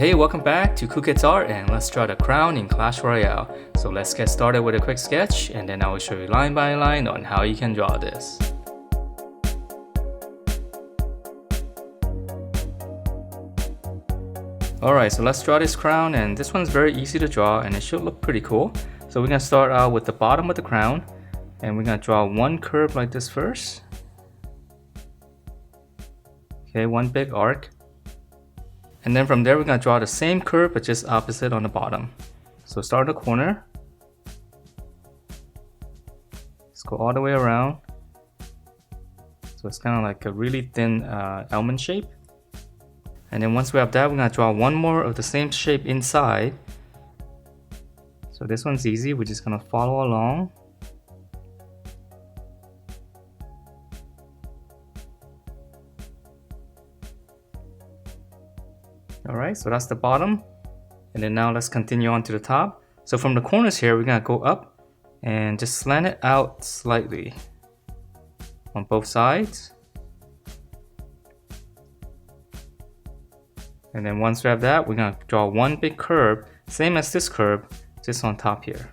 Hey, welcome back to Cookit's Art, and let's draw the crown in Clash Royale. So let's get started with a quick sketch, and then I will show you line by line on how you can draw this. Alright, so let's draw this crown, and this one's very easy to draw and it should look pretty cool. So we're going to start out with the bottom of the crown, and we're going to draw one curve like this first. Okay, one big arc. And then from there we're going to draw the same curve but just opposite on the bottom. So start at the corner. Let's go all the way around. So it's kind of like a really thin almond shape. And then once we have that, we're going to draw one more of the same shape inside. So this one's easy, we're just going to follow along. Alright, so that's the bottom. And then now let's continue on to the top. So from the corners here, we're going to go up and just slant it out slightly on both sides. And then once we have that, we're going to draw one big curve, same as this curve, just on top here.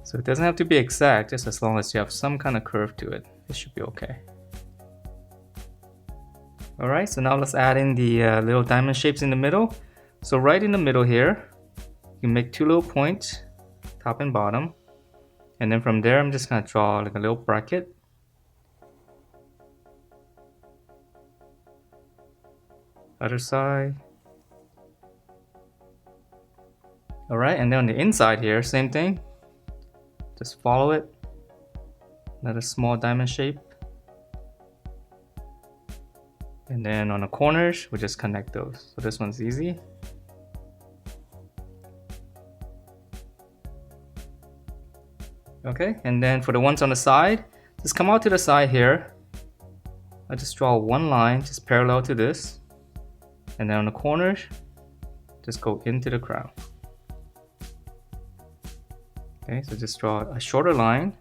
So it doesn't have to be exact, just as long as you have some kind of curve to it, it should be okay. Alright, so now let's add in the little diamond shapes in the middle. So right in the middle here, you can make two little points, top and bottom. And then from there, I'm just going to draw like a little bracket. Other side. Alright, and then on the inside here, same thing. Just follow it. Another small diamond shape. And then on the corners, we just connect those. So this one's easy. Okay, and then for the ones on the side, just come out to the side here. I just draw one line, just parallel to this. And then on the corners, just go into the crown. Okay, so just draw a shorter line.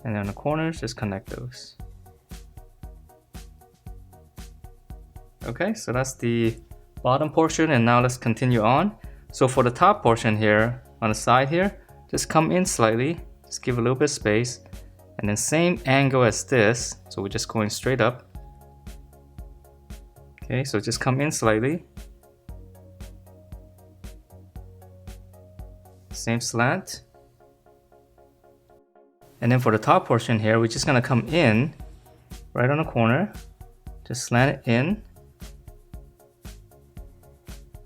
And then on the corners, just connect those. Okay, so that's the bottom portion, and now let's continue on. So for the top portion here, on the side here, just come in slightly, just give a little bit of space, and then same angle as this, so we're just going straight up. Okay, so just come in slightly. Same slant. And then for the top portion here, we're just gonna come in, right on the corner, just slant it in.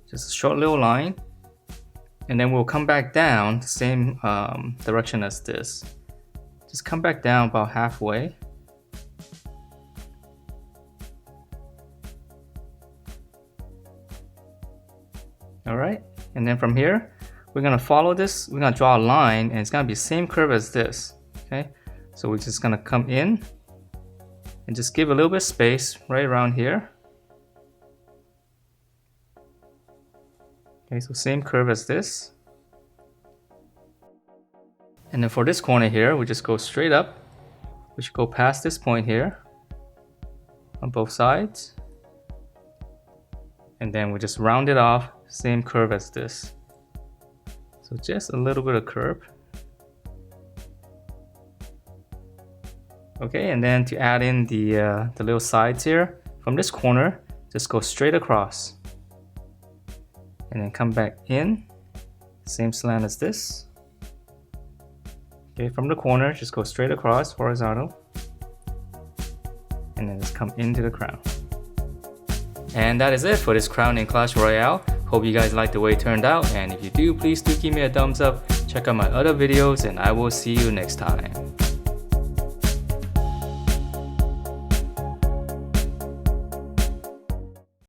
Just a short little line, and then we'll come back down the same direction as this. Just come back down about halfway. Alright, and then from here, we're gonna follow this, we're gonna draw a line, and it's gonna be the same curve as this. Okay, so we're just gonna come in and just give a little bit of space right around here. Okay, so same curve as this. And then for this corner here, we just go straight up. We should go past this point here on both sides. And then we just round it off, same curve as this. So just a little bit of curve. Okay, and then to add in the little sides here, from this corner, just go straight across. And then come back in, same slant as this. Okay, from the corner, just go straight across, horizontal. And then just come into the crown. And that is it for this crown in Clash Royale. Hope you guys liked the way it turned out, and if you do, please do give me a thumbs up. Check out my other videos, and I will see you next time.